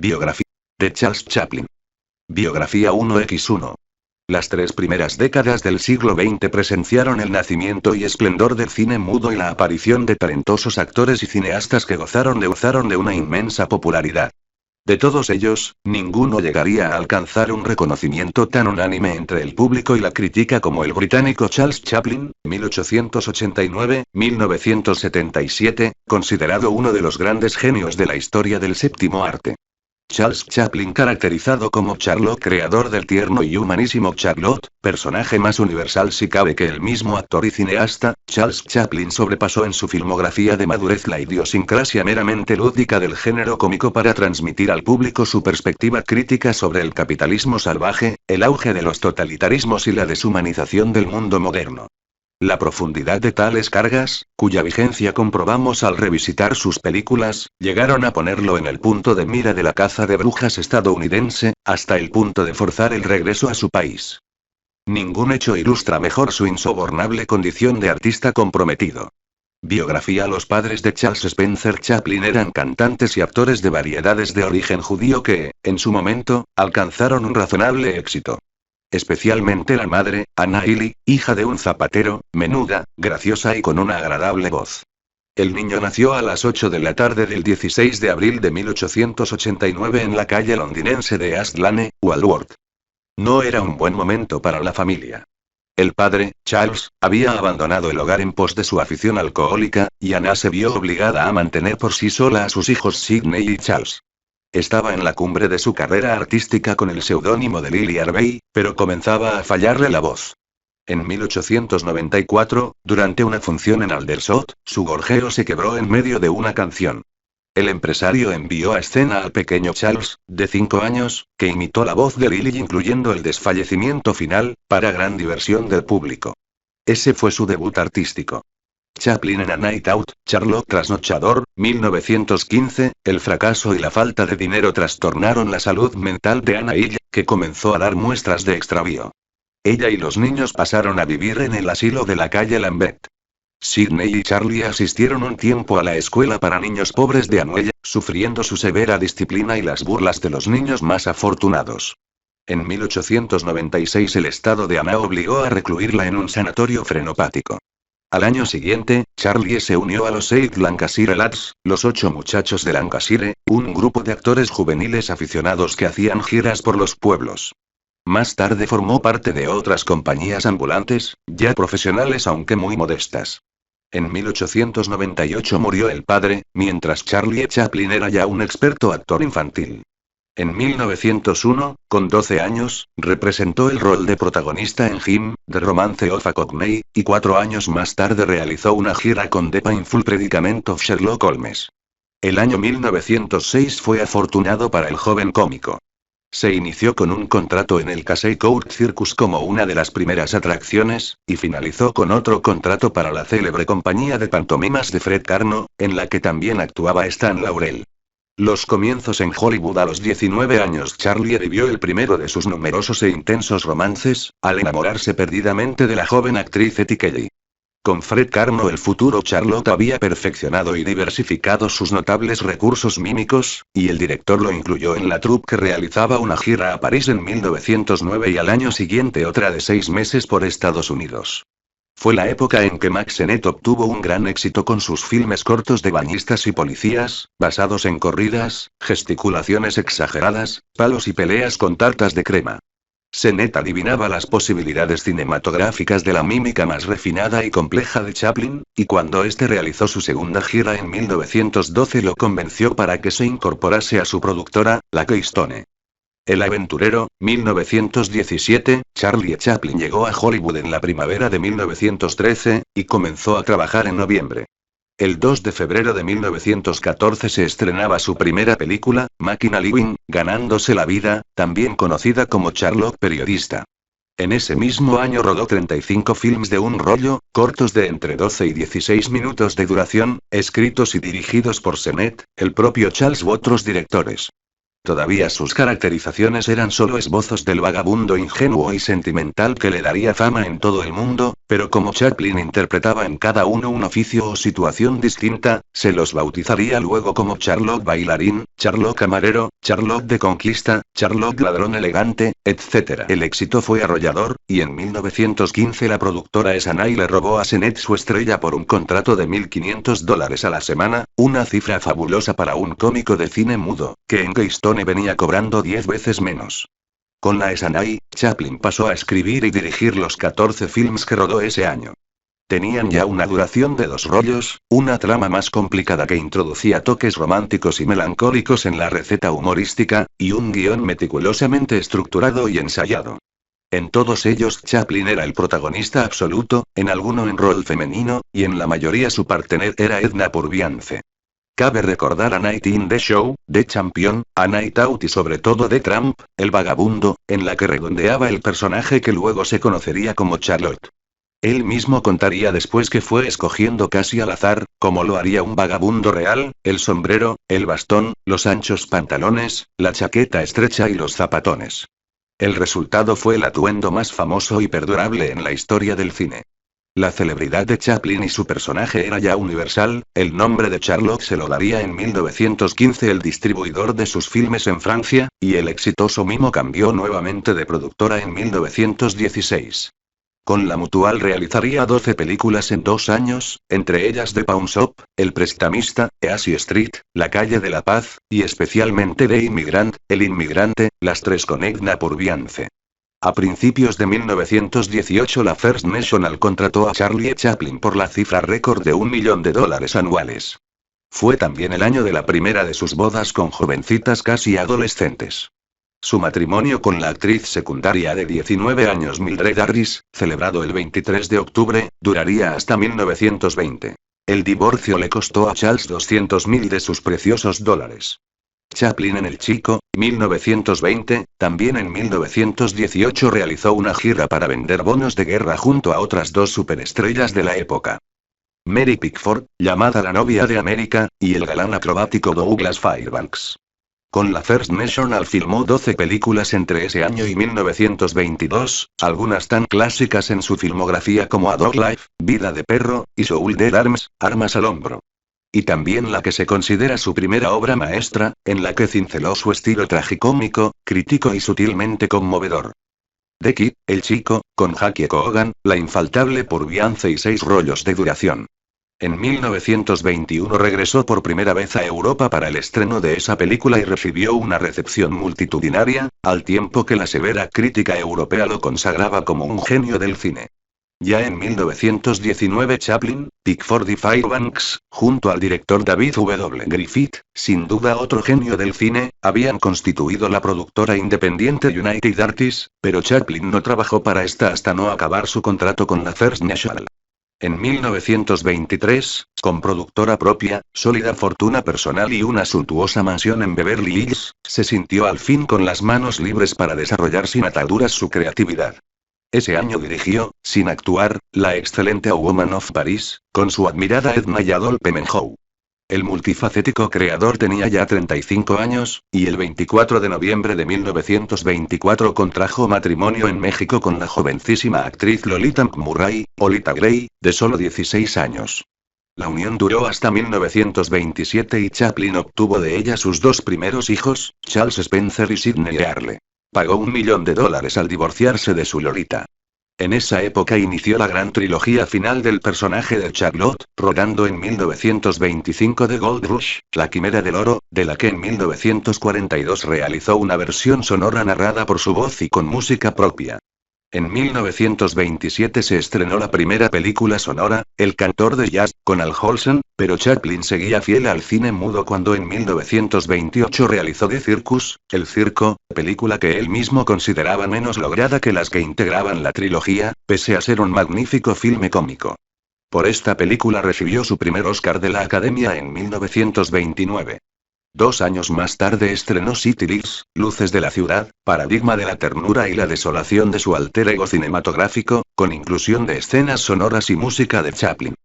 Biografía de Charles Chaplin. Biografía 1x1. Las 3 primeras décadas del siglo XX presenciaron el nacimiento y esplendor del cine mudo y la aparición de talentosos actores y cineastas que gozaron de una inmensa popularidad. De todos ellos, ninguno llegaría a alcanzar un reconocimiento tan unánime entre el público y la crítica como el británico Charles Chaplin, 1889-1977, considerado uno de los grandes genios de la historia del séptimo arte. Charles Chaplin, caracterizado como Charlot, creador del tierno y humanísimo Charlot, personaje más universal si cabe que el mismo actor y cineasta, Charles Chaplin sobrepasó en su filmografía de madurez la idiosincrasia meramente lúdica del género cómico para transmitir al público su perspectiva crítica sobre el capitalismo salvaje, el auge de los totalitarismos y la deshumanización del mundo moderno. La profundidad de tales cargas, cuya vigencia comprobamos al revisitar sus películas, llegaron a ponerlo en el punto de mira de la caza de brujas estadounidense, hasta el punto de forzar el regreso a su país. Ningún hecho ilustra mejor su insobornable condición de artista comprometido. Biografía. Los padres de Charles Spencer Chaplin eran cantantes y actores de variedades de origen judío que, en su momento, alcanzaron un razonable éxito. Especialmente la madre, Anna Ely, hija de un zapatero, menuda, graciosa y con una agradable voz. El niño nació a las 8 de la tarde del 16 de abril de 1889 en la calle londinense de East Lane, Walworth. No era un buen momento para la familia. El padre, Charles, había abandonado el hogar en pos de su afición alcohólica, y Anna se vio obligada a mantener por sí sola a sus hijos Sidney y Charles. Estaba en la cumbre de su carrera artística con el seudónimo de Lily Harvey, pero comenzaba a fallarle la voz. En 1894, durante una función en Aldershot, su gorjeo se quebró en medio de una canción. El empresario envió a escena al pequeño Charles, de 5 años, que imitó la voz de Lily incluyendo el desfallecimiento final, para gran diversión del público. Ese fue su debut artístico. Chaplin en A Night Out, Charlot Trasnochador, 1915, el fracaso y la falta de dinero trastornaron la salud mental de Anna Ely, que comenzó a dar muestras de extravío. Ella y los niños pasaron a vivir en el asilo de la calle Lambeth. Sidney y Charlie asistieron un tiempo a la escuela para niños pobres de Anuella, sufriendo su severa disciplina y las burlas de los niños más afortunados. En 1896 el estado de Anna obligó a recluirla en un sanatorio frenopático. Al año siguiente, Charlie se unió a los 8 Lancashire Lads, los 8 muchachos de Lancashire, un grupo de actores juveniles aficionados que hacían giras por los pueblos. Más tarde formó parte de otras compañías ambulantes, ya profesionales aunque muy modestas. En 1898 murió el padre, mientras Charlie Chaplin era ya un experto actor infantil. En 1901, con 12 años, representó el rol de protagonista en Him, The Romance of a Cockney, y 4 años más tarde realizó una gira con The Painful Predicament of Sherlock Holmes. El año 1906 fue afortunado para el joven cómico. Se inició con un contrato en el Casey Court Circus como una de las primeras atracciones, y finalizó con otro contrato para la célebre compañía de pantomimas de Fred Karno, en la que también actuaba Stan Laurel. Los comienzos en Hollywood. A los 19 años Charlie vivió el primero de sus numerosos e intensos romances, al enamorarse perdidamente de la joven actriz Etty Kelly. Con Fred Karno el futuro Charlot había perfeccionado y diversificado sus notables recursos mímicos, y el director lo incluyó en la troupe que realizaba una gira a París en 1909 y al año siguiente otra de 6 meses por Estados Unidos. Fue la época en que Mack Sennett obtuvo un gran éxito con sus filmes cortos de bañistas y policías, basados en corridas, gesticulaciones exageradas, palos y peleas con tartas de crema. Sennett adivinaba las posibilidades cinematográficas de la mímica más refinada y compleja de Chaplin, y cuando este realizó su segunda gira en 1912 lo convenció para que se incorporase a su productora, la Keystone. El aventurero, 1917, Charlie Chaplin llegó a Hollywood en la primavera de 1913, y comenzó a trabajar en noviembre. El 2 de febrero de 1914 se estrenaba su primera película, Máquina Living, ganándose la vida, también conocida como Charlot periodista. En ese mismo año rodó 35 films de un rollo, cortos de entre 12 y 16 minutos de duración, escritos y dirigidos por Sennett, el propio Charles u otros directores. Todavía sus caracterizaciones eran solo esbozos del vagabundo ingenuo y sentimental que le daría fama en todo el mundo, Pero como Chaplin interpretaba en cada uno un oficio o situación distinta, se los bautizaría luego como Charlotte bailarín, Charlotte camarero, Charlotte de conquista, Charlotte ladrón elegante, etc. El éxito fue arrollador, y en 1915 la productora Essanay le robó a Sennett su estrella por un contrato de $1.500 a la semana, una cifra fabulosa para un cómico de cine mudo, que en Keystone venía cobrando 10 veces menos. Con la Essanay, Chaplin pasó a escribir y dirigir los 14 films que rodó ese año. Tenían ya una duración de 2 rollos, una trama más complicada que introducía toques románticos y melancólicos en la receta humorística, y un guión meticulosamente estructurado y ensayado. En todos ellos Chaplin era el protagonista absoluto, en alguno en rol femenino, y en la mayoría su partener era Edna Purviance. Cabe recordar A Night in the Show, The Champion, A Night Out y sobre todo The Tramp, El Vagabundo, en la que redondeaba el personaje que luego se conocería como Charlotte. Él mismo contaría después que fue escogiendo casi al azar, como lo haría un vagabundo real, el sombrero, el bastón, los anchos pantalones, la chaqueta estrecha y los zapatones. El resultado fue el atuendo más famoso y perdurable en la historia del cine. La celebridad de Chaplin y su personaje era ya universal, el nombre de Charlotte se lo daría en 1915 el distribuidor de sus filmes en Francia, y el exitoso mimo cambió nuevamente de productora en 1916. Con la Mutual realizaría 12 películas en 2 años, entre ellas The Pawn Shop, El Prestamista, Easy Street, La Calle de la Paz, y especialmente The Immigrant, El Inmigrante, las 3 con Edna Purviance. A principios de 1918 la First National contrató a Charlie Chaplin por la cifra récord de $1 millón anuales. Fue también el año de la primera de sus bodas con jovencitas casi adolescentes. Su matrimonio con la actriz secundaria de 19 años Mildred Harris, celebrado el 23 de octubre, duraría hasta 1920. El divorcio le costó a Charles $200.000 de sus preciosos dólares. Chaplin en El Chico, 1920, también en 1918 realizó una gira para vender bonos de guerra junto a otras 2 superestrellas de la época. Mary Pickford, llamada la novia de América, y el galán acrobático Douglas Fairbanks. Con la First National filmó 12 películas entre ese año y 1922, algunas tan clásicas en su filmografía como A Dog Life, Vida de perro, y Shoulder Arms, Armas al hombro. Y también la que se considera su primera obra maestra, en la que cinceló su estilo tragicómico, crítico y sutilmente conmovedor. The Kid, El Chico, con Jackie Coogan, la infaltable Purviance y 6 rollos de duración. En 1921 regresó por primera vez a Europa para el estreno de esa película y recibió una recepción multitudinaria, al tiempo que la severa crítica europea lo consagraba como un genio del cine. Ya en 1919 Chaplin, Pickford y Fairbanks, junto al director David W. Griffith, sin duda otro genio del cine, habían constituido la productora independiente United Artists, pero Chaplin no trabajó para esta hasta no acabar su contrato con la First National. En 1923, con productora propia, sólida fortuna personal y una suntuosa mansión en Beverly Hills, se sintió al fin con las manos libres para desarrollar sin ataduras su creatividad. Ese año dirigió, sin actuar, la excelente A Woman of Paris, con su admirada Edna y Adolphe Menjou. El multifacético creador tenía ya 35 años, y el 24 de noviembre de 1924 contrajo matrimonio en México con la jovencísima actriz Lolita McMurray, o Lita Grey, de solo 16 años. La unión duró hasta 1927 y Chaplin obtuvo de ella sus 2 primeros hijos, Charles Spencer y Sidney Earle. Pagó $1 millón al divorciarse de su Lolita. En esa época inició la gran trilogía final del personaje de Charlotte, rodando en 1925 The Gold Rush, La Quimera del Oro, de la que en 1942 realizó una versión sonora narrada por su voz y con música propia. En 1927 se estrenó la primera película sonora, El cantor de jazz, con Al Jolson, pero Chaplin seguía fiel al cine mudo cuando en 1928 realizó The Circus, El Circo, película que él mismo consideraba menos lograda que las que integraban la trilogía, pese a ser un magnífico filme cómico. Por esta película recibió su primer Oscar de la Academia en 1929. 2 años más tarde estrenó City Lights, Luces de la ciudad, paradigma de la ternura y la desolación de su alter ego cinematográfico, con inclusión de escenas sonoras y música de Chaplin.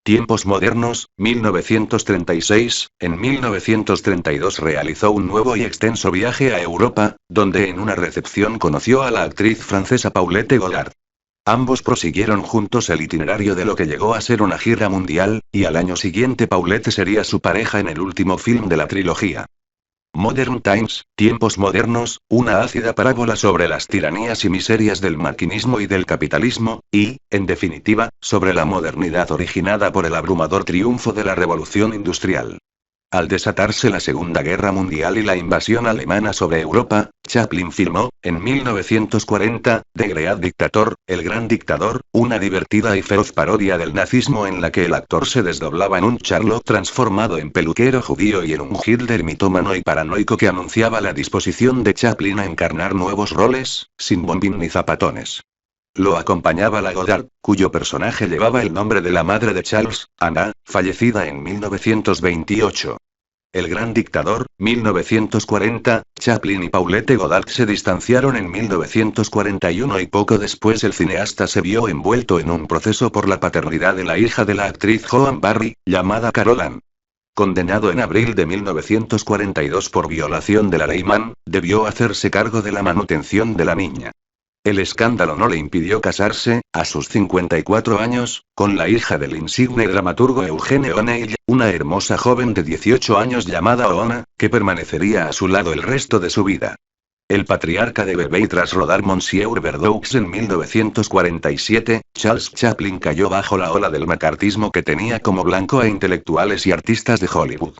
Tiempos modernos, 1936, en 1932 realizó un nuevo y extenso viaje a Europa, donde en una recepción conoció a la actriz francesa Paulette Goddard. Ambos prosiguieron juntos el itinerario de lo que llegó a ser una gira mundial, y al año siguiente Paulette sería su pareja en el último film de la trilogía. Modern Times, Tiempos Modernos, una ácida parábola sobre las tiranías y miserias del maquinismo y del capitalismo, y, en definitiva, sobre la modernidad originada por el abrumador triunfo de la revolución industrial. Al desatarse la Segunda Guerra Mundial y la invasión alemana sobre Europa, Chaplin filmó, en 1940, The Great Dictator, El Gran Dictador, una divertida y feroz parodia del nazismo en la que el actor se desdoblaba en un Charlotte transformado en peluquero judío y en un Hitler mitómano y paranoico que anunciaba la disposición de Chaplin a encarnar nuevos roles, sin bombín ni zapatones. Lo acompañaba la Godard, cuyo personaje llevaba el nombre de la madre de Charles, Anna, fallecida en 1928. El Gran Dictador, 1940, Chaplin y Paulette Goddard se distanciaron en 1941 y poco después el cineasta se vio envuelto en un proceso por la paternidad de la hija de la actriz Joan Barry, llamada Carol Ann. Condenado en abril de 1942 por violación de la ley Mann, debió hacerse cargo de la manutención de la niña. El escándalo no le impidió casarse, a sus 54 años, con la hija del insigne dramaturgo Eugene O'Neill, una hermosa joven de 18 años llamada Oona, que permanecería a su lado el resto de su vida. El patriarca de Vevey tras rodar Monsieur Verdaux en 1947, Charles Chaplin cayó bajo la ola del macartismo que tenía como blanco a intelectuales y artistas de Hollywood.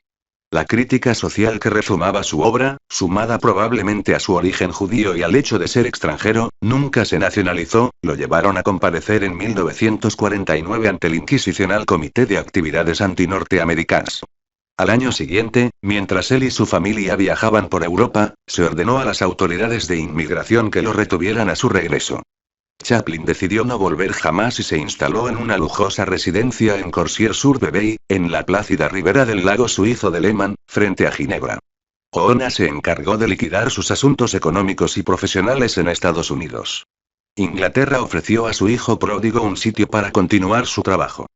La crítica social que rezumaba su obra, sumada probablemente a su origen judío y al hecho de ser extranjero, nunca se nacionalizó, lo llevaron a comparecer en 1949 ante el Inquisicional Comité de Actividades Antinorteamericanas. Al año siguiente, mientras él y su familia viajaban por Europa, se ordenó a las autoridades de inmigración que lo retuvieran a su regreso. Chaplin decidió no volver jamás y se instaló en una lujosa residencia en Corsier-sur-Vevey, en la plácida ribera del lago suizo de Leman, frente a Ginebra. Oona se encargó de liquidar sus asuntos económicos y profesionales en Estados Unidos. Inglaterra ofreció a su hijo pródigo un sitio para continuar su trabajo.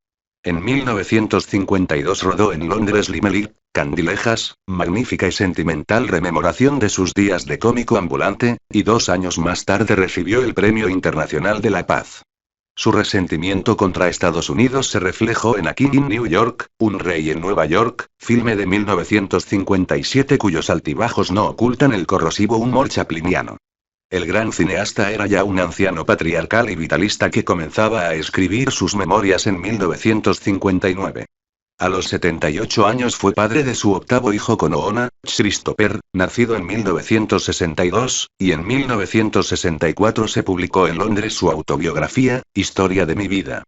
En 1952 rodó en Londres Limerick, Candilejas, magnífica y sentimental rememoración de sus días de cómico ambulante, y 2 años más tarde recibió el Premio Internacional de la Paz. Su resentimiento contra Estados Unidos se reflejó en A King in New York, Un Rey en Nueva York, filme de 1957 cuyos altibajos no ocultan el corrosivo humor chapliniano. El gran cineasta era ya un anciano patriarcal y vitalista que comenzaba a escribir sus memorias en 1959. A los 78 años fue padre de su octavo hijo con Oona, Christopher, nacido en 1962, y en 1964 se publicó en Londres su autobiografía, Historia de mi vida.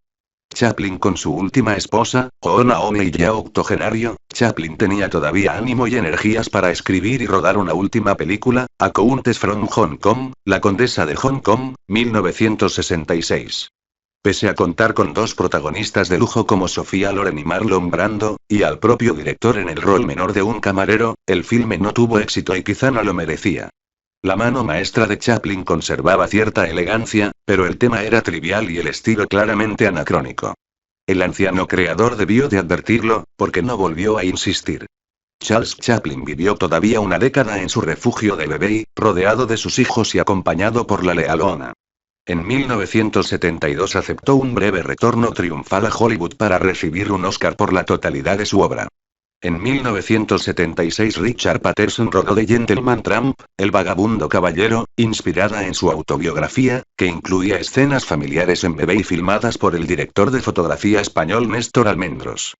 Chaplin con su última esposa, Oona O'Neill ya octogenario, Chaplin tenía todavía ánimo y energías para escribir y rodar una última película, A Countess from Hong Kong, La Condesa de Hong Kong, 1966. Pese a contar con 2 protagonistas de lujo como Sofía Loren y Marlon Brando, y al propio director en el rol menor de un camarero, el filme no tuvo éxito y quizá no lo merecía. La mano maestra de Chaplin conservaba cierta elegancia, pero el tema era trivial y el estilo claramente anacrónico. El anciano creador debió de advertirlo, porque no volvió a insistir. Charles Chaplin vivió todavía una década en su refugio de Vevey, rodeado de sus hijos y acompañado por la leal Oona. En 1972 aceptó un breve retorno triunfal a Hollywood para recibir un Oscar por la totalidad de su obra. En 1976 Richard Patterson rodó The Gentleman Tramp, El vagabundo caballero, inspirada en su autobiografía, que incluía escenas familiares en Vevey filmadas por el director de fotografía español Néstor Almendros.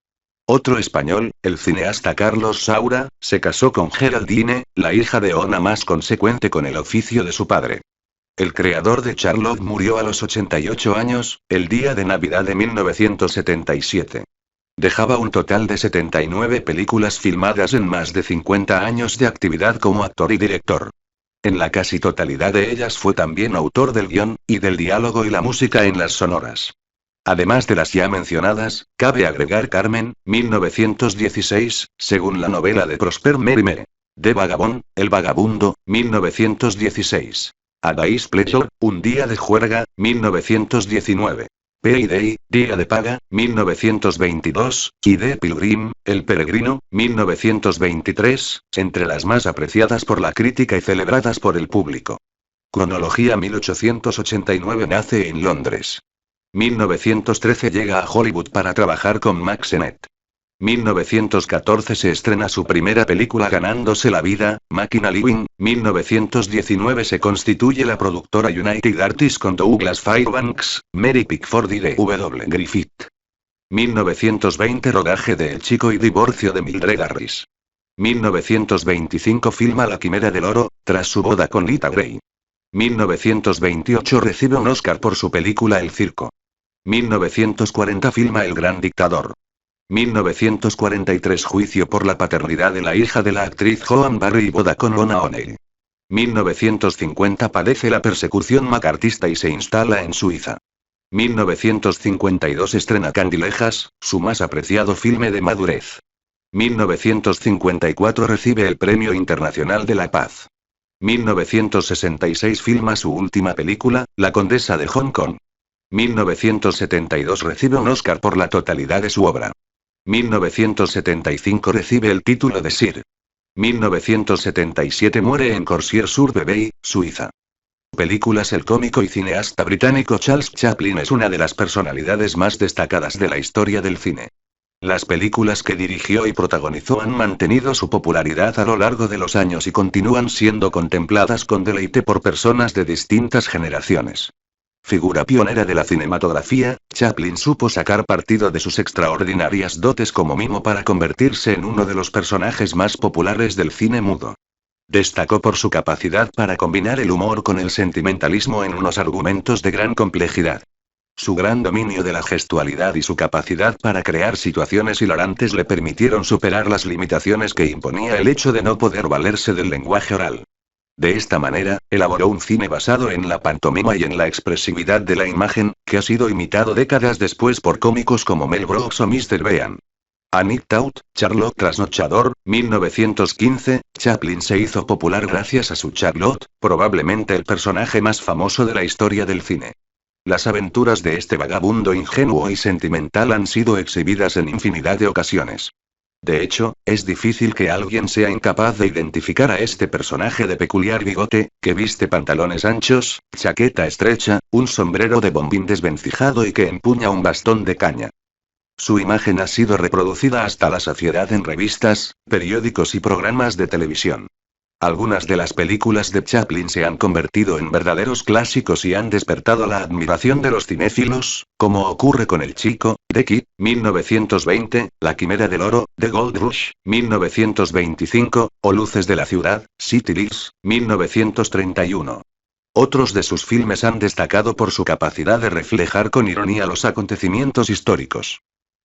Otro español, el cineasta Carlos Saura, se casó con Geraldine, la hija de Oona más consecuente con el oficio de su padre. El creador de Charlotte murió a los 88 años, el día de Navidad de 1977. Dejaba un total de 79 películas filmadas en más de 50 años de actividad como actor y director. En la casi totalidad de ellas fue también autor del guión, y del diálogo y la música en las sonoras. Además de las ya mencionadas, cabe agregar Carmen, 1916, según la novela de Prosper Mérimée. The Vagabond, El vagabundo, 1916. A Day's Pleasure, Un día de juerga, 1919. Payday, Día de paga, 1922, y The Pilgrim, El peregrino, 1923, entre las más apreciadas por la crítica y celebradas por el público. Cronología 1889 nace en Londres. 1913 llega a Hollywood para trabajar con Mack Sennett. 1914 se estrena su primera película ganándose la vida, Máquina Living. 1919 se constituye la productora United Artists con Douglas Fairbanks, Mary Pickford y D.W. Griffith. 1920 rodaje de El chico y divorcio de Mildred Harris. 1925 filma La quimera del oro, tras su boda con Lita Grey. 1928 recibe un Oscar por su película El circo. 1940 filma El gran dictador. 1943 juicio por la paternidad de la hija de la actriz Joan Barry y boda con Lona O'Neill. 1950 padece la persecución macartista y se instala en Suiza. 1952 estrena Candilejas, su más apreciado filme de madurez. 1954 recibe el Premio Internacional de la Paz. 1966 filma su última película, La Condesa de Hong Kong. 1972 recibe un Oscar por la totalidad de su obra. 1975 recibe el título de Sir. 1977 muere en Corsier-sur-Bebey, Suiza. Películas. El cómico y cineasta británico Charles Chaplin es una de las personalidades más destacadas de la historia del cine. Las películas que dirigió y protagonizó han mantenido su popularidad a lo largo de los años y continúan siendo contempladas con deleite por personas de distintas generaciones. Figura pionera de la cinematografía, Chaplin supo sacar partido de sus extraordinarias dotes como mimo para convertirse en uno de los personajes más populares del cine mudo. Destacó por su capacidad para combinar el humor con el sentimentalismo en unos argumentos de gran complejidad. Su gran dominio de la gestualidad y su capacidad para crear situaciones hilarantes le permitieron superar las limitaciones que imponía el hecho de no poder valerse del lenguaje oral. De esta manera, elaboró un cine basado en la pantomima y en la expresividad de la imagen, que ha sido imitado décadas después por cómicos como Mel Brooks o Mr. Bean. A Nick Tout, Charlotte Trasnochador, 1915, Chaplin se hizo popular gracias a su Charlotte, probablemente el personaje más famoso de la historia del cine. Las aventuras de este vagabundo ingenuo y sentimental han sido exhibidas en infinidad de ocasiones. De hecho, es difícil que alguien sea incapaz de identificar a este personaje de peculiar bigote, que viste pantalones anchos, chaqueta estrecha, un sombrero de bombín desvencijado y que empuña un bastón de caña. Su imagen ha sido reproducida hasta la saciedad en revistas, periódicos y programas de televisión. Algunas de las películas de Chaplin se han convertido en verdaderos clásicos y han despertado la admiración de los cinéfilos, como ocurre con El chico, The Kid, 1920, La quimera del oro, The Gold Rush, 1925, o Luces de la ciudad, City Lights, 1931. Otros de sus filmes han destacado por su capacidad de reflejar con ironía los acontecimientos históricos.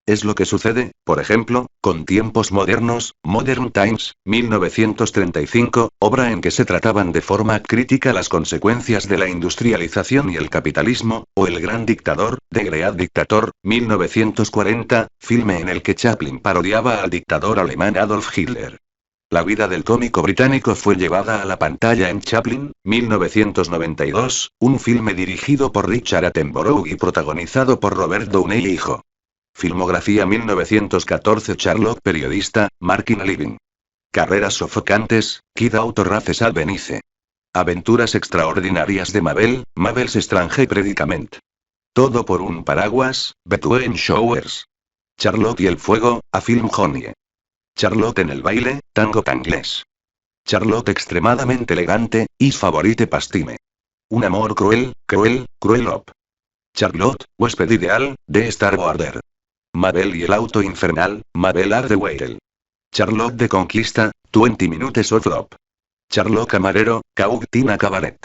Es lo que sucede, por ejemplo, con Tiempos modernos, Modern Times, 1935, obra en que se trataban de forma crítica las consecuencias de la industrialización y el capitalismo, o El gran dictador, The Great Dictator, 1940, filme en el que Chaplin parodiaba al dictador alemán Adolf Hitler. La vida del cómico británico fue llevada a la pantalla en Chaplin, 1992, un filme dirigido por Richard Attenborough y protagonizado por Robert Downey hijo. Filmografía 1914 Charlotte periodista, Máquina Living. Carreras sofocantes, Kid autor Races Albenice. Aventuras extraordinarias de Mabel, Mabel's Strange Predicament. Todo por un paraguas, Between Showers. Charlotte y el fuego, A Film Journey. Charlotte en el baile, Tango Tanglés. Charlotte extremadamente elegante, Is Favorite Pastime. Un amor cruel, cruel love. Charlotte, huésped ideal, de Star Border. Mabel y el auto infernal, Mabel are the Whale. Charlotte de conquista, 20 Minutes of Love. Charlotte camarero, Caught-in a Cabaret.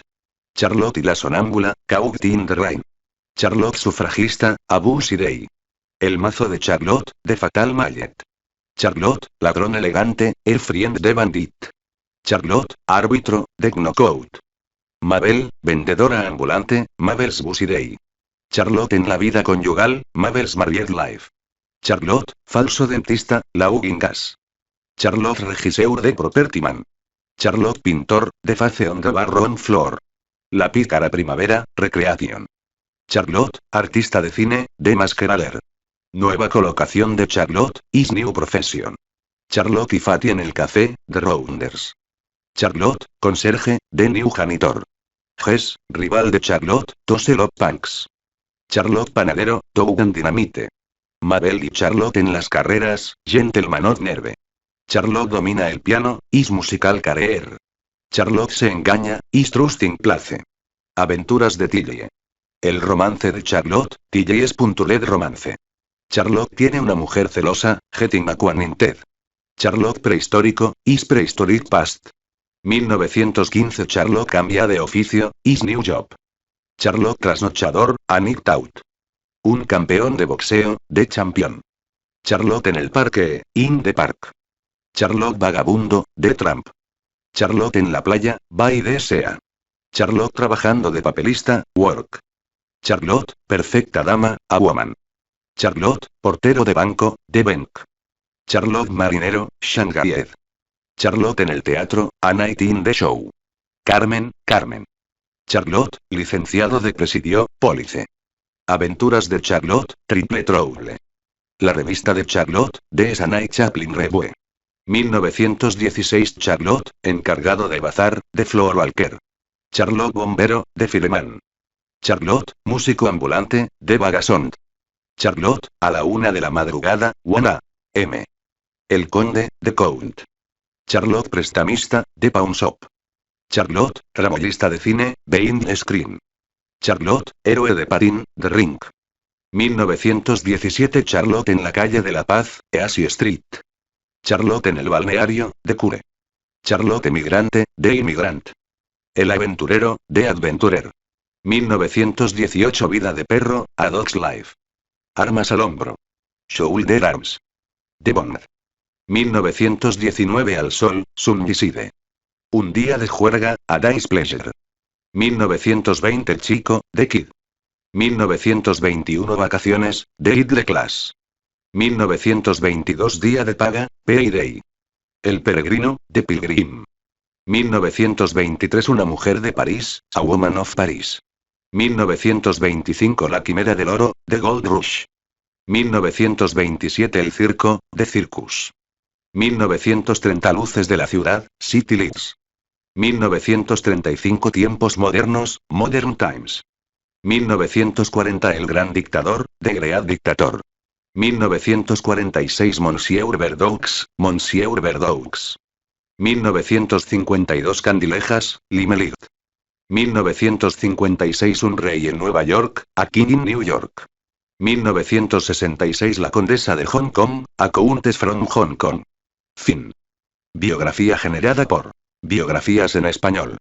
Charlotte y la sonámbula, Caught-in the Rain. Charlotte sufragista, A Busy Day. El mazo de Charlotte, de Fatal Mallet. Charlotte, ladrón elegante, El friend de Bandit. Charlotte, árbitro, de Knockout. Mabel, vendedora ambulante, Mabel's Busy Day. Charlotte en la vida conyugal, Mabel's Married Life. Charlotte, falso dentista, Laughing Gas. Charlotte regisseur de Property Man. Charlotte pintor, de Face on the Barroon Floor. La pícara primavera, Recreation. Charlotte, artista de cine, de Masquerader. Nueva colocación de Charlotte, Is New Profession. Charlotte y Fatty en el café, The Rounders. Charlotte, conserje, de New Janitor. Jess, rival de Charlotte, Toselop Punks. Charlotte Panadero, Tougan Dynamite. Mabel y Charlotte en las carreras, Gentleman of Nerve. Charlotte domina el piano, Is Musical Career. Charlotte se engaña, Is Trusting Place. Aventuras de Tilly. El romance de Charlotte, Tilly es Puntured Romance. Charlotte tiene una mujer celosa, Getting Acquainted. Charlotte prehistórico, Is Prehistoric Past. 1915 Charlotte cambia de oficio, Is New Job. Charlotte trasnochador, A Night Out. Un campeón de boxeo, The Champion. Charlotte en el parque, In the Park. Charlotte vagabundo, The Tramp. Charlotte en la playa, By the Sea. Charlotte trabajando de papelista, Work. Charlotte, perfecta dama, A Woman. Charlotte, portero de banco, The Bank. Charlotte marinero, Shanghai. Charlotte en el teatro, A Night in the Show. Carmen, Carmen. Charlotte, licenciado de presidio, Police. Aventuras de Charlotte, Triple Trouble. La revista de Charlotte, The Sanai Chaplin Revue. 1916 Charlotte, encargado de bazar, de Floor Walker. Charlotte bombero, de Fireman. Charlotte, músico ambulante, de Vagasond. Charlotte, a la 1 de la madrugada, 1 a.m. El conde, de Count. Charlotte prestamista, de Pawn Shop. Charlotte, tramoyista de cine, Behind Screen. Charlotte, héroe de patín, The Ring. 1917 Charlotte en la calle de la Paz, Easy Street. Charlotte en el balneario, The Cure. Charlotte emigrante, The Immigrant. El aventurero, The Adventurer. 1918 Vida de perro, A Dog's Life. Armas al hombro. Shoulder Arms. The Bond. 1919 Al sol, Sunnyside. Un día de juerga, A Day's Pleasure. 1920 El chico, The Kid. 1921 Vacaciones, The Idle Class. 1922 Día de paga, Payday. El peregrino, The Pilgrim. 1923 Una mujer de París, A Woman of Paris. 1925 La quimera del oro, The Gold Rush. 1927 El circo, The Circus. 1930 Luces de la ciudad, City Lights. 1935 Tiempos modernos, Modern Times. 1940 El gran dictador, The Great Dictator. 1946 Monsieur Verdaux, Monsieur Verdaux. 1952 Candilejas, Limelight. 1956 Un rey en Nueva York, A King in New York. 1966 La condesa de Hong Kong, A Countess from Hong Kong. Fin. Biografía generada por Biografías en español.